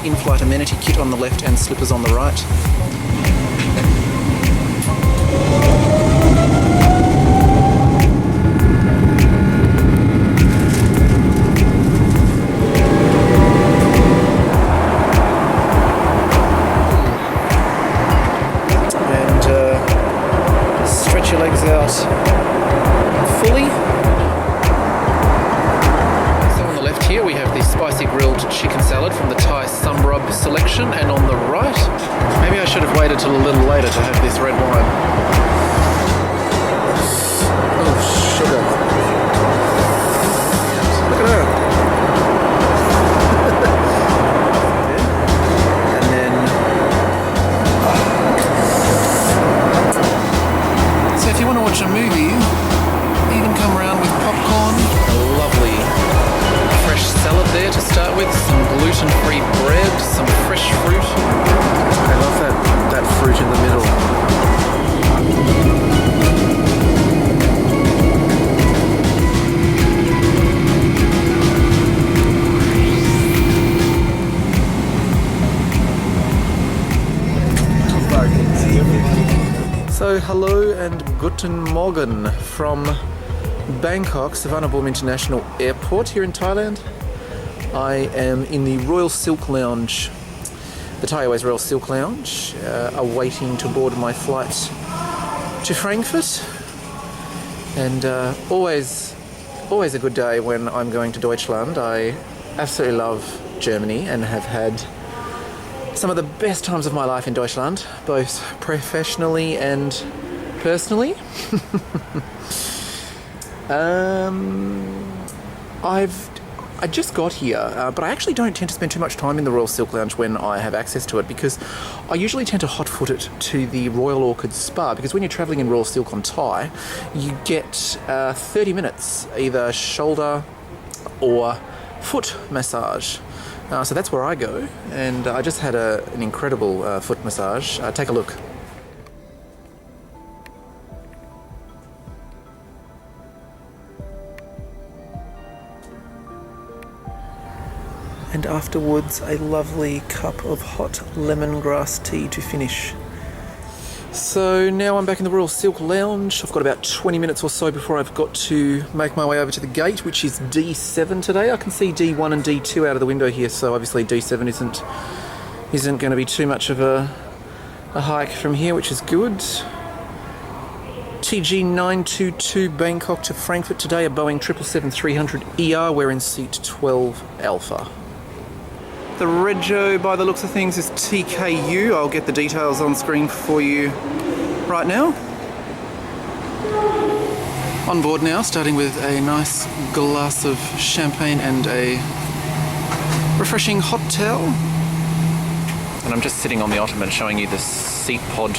in-flight amenity kit on the left and slippers on the right. Stretch your legs out fully. So on the left here we have the spicy grilled chicken salad from the Thai Rub selection, and on the right, maybe I should have waited till a little later to have this red wine. Oh, sugar. Look at her. If you want to watch a movie, even come around with popcorn, a lovely fresh salad there to start with, some gluten-free bread, some fresh fruit. I love that fruit in the middle. So hello and guten Morgen from Bangkok, Suvarnabhumi International Airport here in Thailand. I am in the Royal Silk Lounge, the Thai Airways Royal Silk Lounge, awaiting to board my flight to Frankfurt. And always a good day when I'm going to Deutschland. I absolutely love Germany and have had some of the best times of my life in Deutschland, both professionally and personally. I just got here, but I actually don't tend to spend too much time in the Royal Silk Lounge when I have access to it, because I usually tend to hot foot it to the Royal Orchid Spa, because when you're travelling in Royal Silk on Thai, you get 30 minutes, either shoulder or foot massage. So that's where I go, and I just had an incredible foot massage. Take a look. And afterwards, a lovely cup of hot lemongrass tea to finish. So now I'm back in the Royal Silk Lounge. I've got about 20 minutes or so before I've got to make my way over to the gate, which is D7 today. I can see D1 and D2 out of the window here, so obviously D7 isn't going to be too much of a hike from here, which is good. TG 922 Bangkok to Frankfurt today, a Boeing 777-300ER. We're in seat 12 Alpha. The rego, by the looks of things, is TKU. I'll get the details on screen for you right now. On board now, starting with a nice glass of champagne and a refreshing hot towel. And I'm just sitting on the ottoman showing you the seat pod,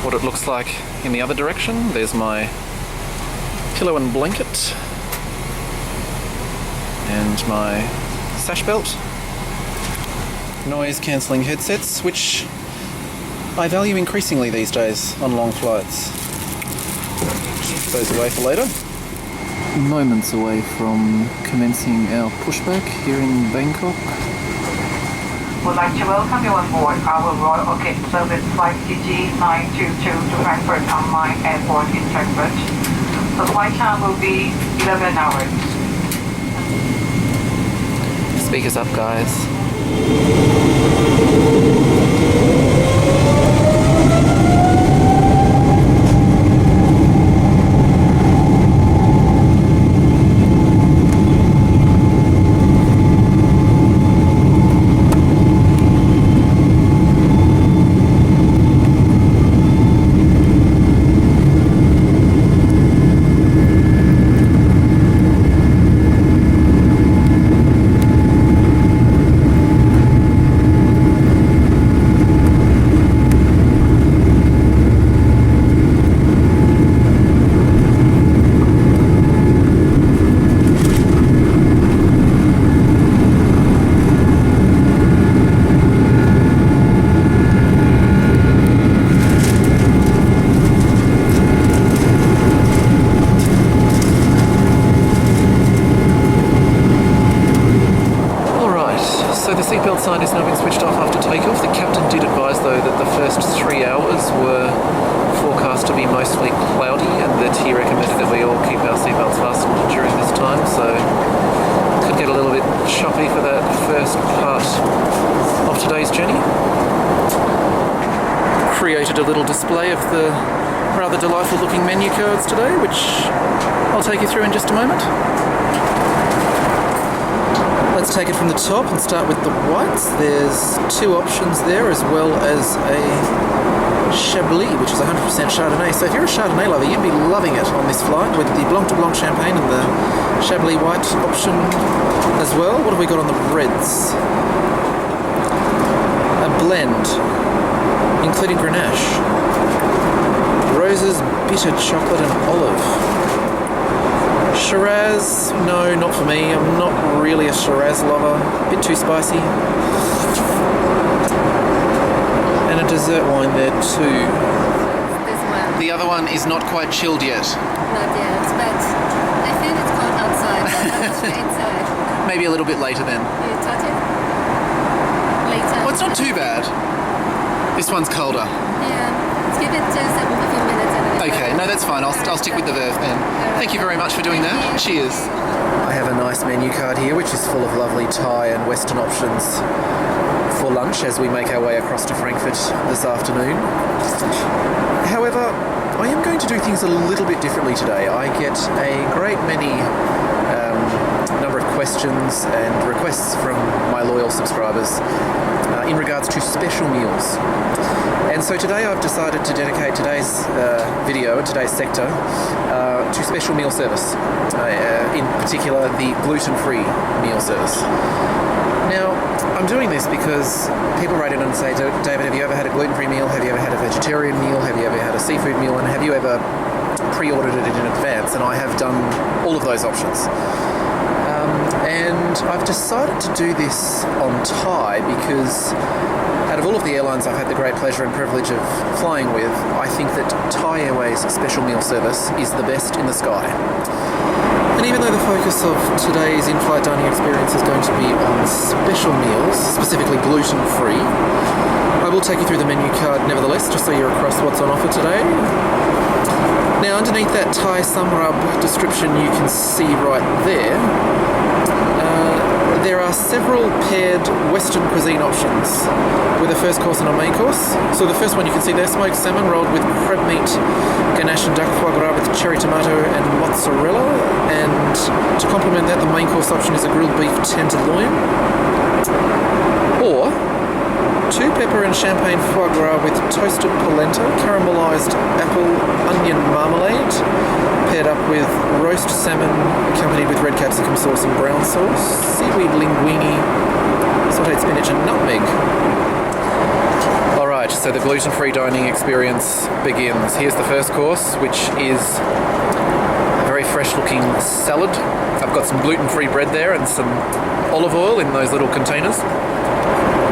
what it looks like in the other direction. There's my pillow and blanket and my sash belt. Noise cancelling headsets, which I value increasingly these days on long flights. Keep those away for later. Moments away from commencing our pushback here in Bangkok. Would like to welcome you on board our Royal Orchid Service flight TG 922 to Frankfurt Online Airport in Frankfurt. The flight time will be 11 hours. Speakers up, guys. that the first 3 hours were forecast to be mostly cloudy, and that he recommended that we all keep our seatbelts fastened during this time, so could get a little bit choppy for that first part of today's journey. Created a little display of the rather delightful looking menu cards today, which I'll take you through in just a moment. Let's take it from the top and start with the whites. There's 2 options there, as well as a Chablis, which is 100% Chardonnay. So if you're a Chardonnay lover, you'd be loving it on this flight, with the Blanc de Blanc champagne and the Chablis white option as well. What have we got on the reds? A blend, including Grenache, roses, bitter chocolate and olive. Shiraz, no, not for me. I'm not really a Shiraz lover. A bit too spicy. And a dessert wine there too. This one. The other one is not quite chilled yet. Not yet, but I feel it's cold outside, but I'm not sure inside. Maybe a little bit later then. You touch it? Later. Well, it's not too bad. This one's colder. Yeah, let's give it just a few minutes. Okay, no, that's fine. I'll stick with the Verve then. Thank you very much for doing that. Cheers. I have a nice menu card here, which is full of lovely Thai and Western options for lunch as we make our way across to Frankfurt this afternoon. However, I am going to do things a little bit differently today. I get a great many number of questions and requests from my loyal subscribers in regards to special meals. And so today I've decided to dedicate today's video and today's sector to special meal service, in particular the gluten-free meal service. Now, I'm doing this because people write in and say, David, have you ever had a gluten-free meal? Have you ever had a vegetarian meal? Have you ever had a seafood meal? And have you ever pre-ordered it in advance? And I have done all of those options. And I've decided to do this on Thai because out of all of the airlines I've had the great pleasure and privilege of flying with, I think that Thai Airways special meal service is the best in the sky. And even though the focus of today's in-flight dining experience is going to be on special meals, specifically gluten-free, I will take you through the menu card nevertheless, just so you're across what's on offer today. Now, underneath that Thai Samrab description you can see right there, there are several paired Western cuisine options with a first course and a main course. So the first one you can see there, smoked salmon rolled with crab meat, ganache and duck foie gras with cherry tomato and mozzarella. And to complement that, the main course option is a grilled beef tenderloin. Or 2 pepper and champagne foie gras with toasted polenta, caramelised apple onion marmalade, paired up with roast salmon accompanied with red capsicum sauce and brown sauce, seaweed linguine, sautéed spinach and nutmeg. Alright, so the gluten-free dining experience begins. Here's the first course, which is a very fresh looking salad. I've got some gluten-free bread there and some olive oil in those little containers.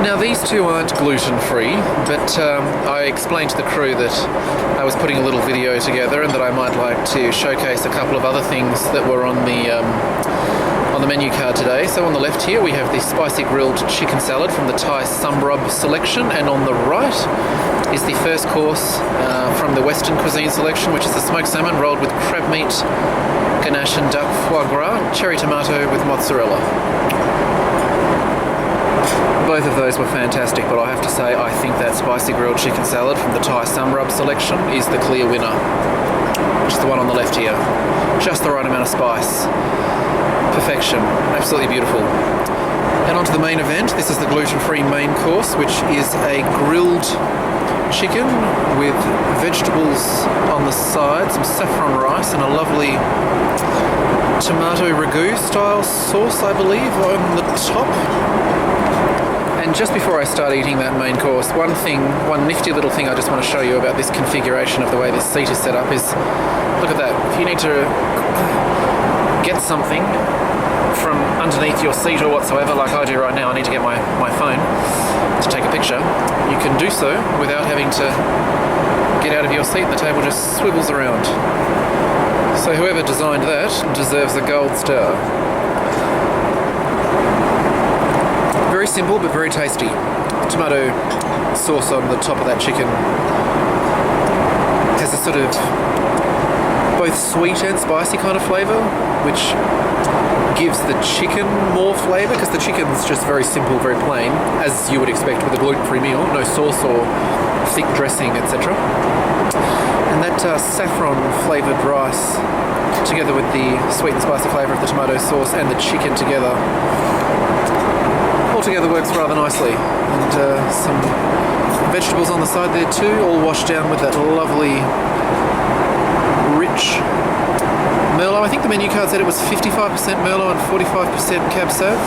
Now these two aren't gluten-free, but I explained to the crew that I was putting a little video together and that I might like to showcase a couple of other things that were on the menu card today. So on the left here we have the spicy grilled chicken salad from the Thai Samrab selection, and on the right is the first course from the Western cuisine selection, which is the smoked salmon rolled with crab meat, ganache and duck foie gras, cherry tomato with mozzarella. Both of those were fantastic, but I have to say I think that spicy grilled chicken salad from the Thai Samrab selection is the clear winner, which is the one on the left here. Just the right amount of spice. Perfection. Absolutely beautiful. And on to the main event. This is the gluten-free main course, which is a grilled chicken with vegetables on the side, some saffron rice and a lovely tomato ragu style sauce, I believe, on the top. And just before I start eating that main course, one nifty little thing I just want to show you about this configuration of the way this seat is set up is, look at that. If you need to get something from underneath your seat or whatsoever, like I do right now, I need to get my phone to take a picture, you can do so without having to get out of your seat. The table just swivels around. So whoever designed that deserves a gold star. Very simple but very tasty. Tomato sauce on the top of that chicken has a sort of both sweet and spicy kind of flavour, which gives the chicken more flavour, because the chicken's just very simple, very plain, as you would expect with a gluten-free meal, no sauce or thick dressing, etc. And that saffron flavoured rice, together with the sweet and spicy flavour of the tomato sauce and the chicken together, all together works rather nicely. And some vegetables on the side there too, all washed down with that lovely rich Merlot. I think the menu card said it was 55% Merlot and 45% Cab Sav.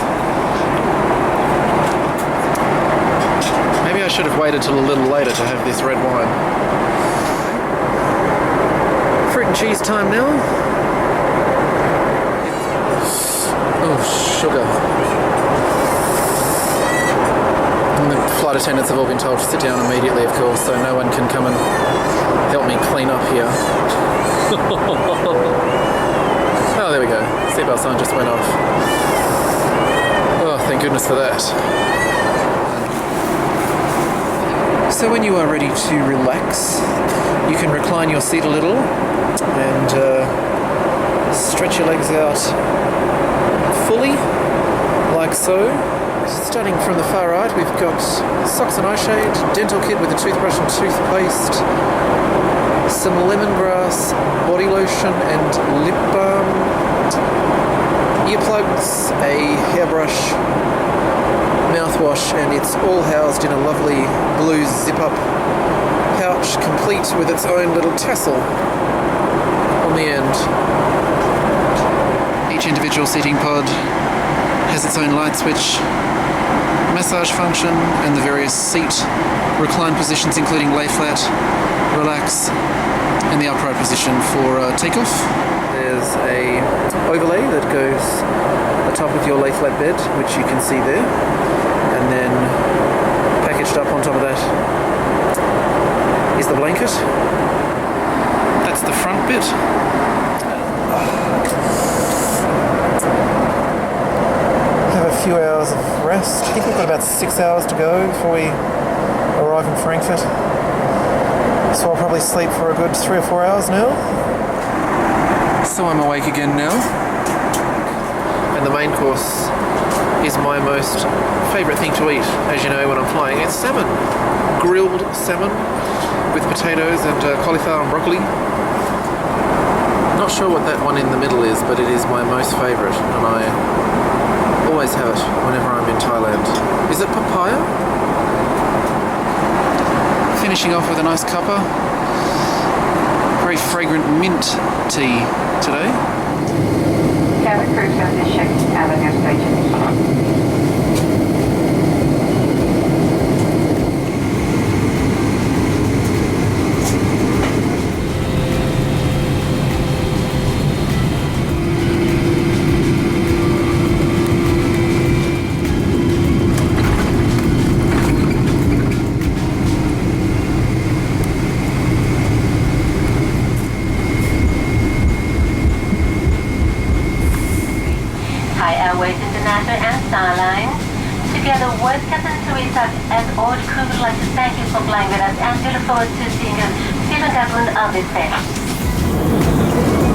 Maybe I should have waited till a little later to have this red wine. Fruit and cheese time now. Oh, sugar. And the flight attendants have all been told to sit down immediately, of course, so no one can come and help me clean up here. Oh, there we go. Seatbelt sign just went off. Oh, thank goodness for that. So when you are ready to relax, you can recline your seat a little and stretch your legs out fully, like so. Starting from the far right, we've got socks and eye shade, dental kit with a toothbrush and toothpaste, some lemongrass body lotion and lip balm, earplugs, a hairbrush, mouthwash, and it's all housed in a lovely blue zip-up pouch, complete with its own little tassel on the end. Each individual seating pod has its own light switch, massage function, and the various seat recline positions, including lay flat, relax, and the upright position for takeoff. There's a overlay that goes atop of your lay flat bed, which you can see there, and then packaged up on top of that is the blanket. That's the front bit. Have a few hours of rest. I think we've got about 6 hours to go before we arrive in Frankfurt. So I'll probably sleep for a good 3 or 4 hours now. So I'm awake again now. And the main course is my most favourite thing to eat, as you know, when I'm flying. It's salmon. Grilled salmon with potatoes and cauliflower and broccoli. Not sure what that one in the middle is, but it is my most favourite, and I always have it whenever I'm in Thailand. Is it papaya? Finishing off with a nice cuppa. Very fragrant mint tea today. Cabin crew service checked out of your station. Thai Airways International and Starline. Together with Captain Teresa and all the crew would like to thank you for flying with us, and we look forward to seeing you still on on this day.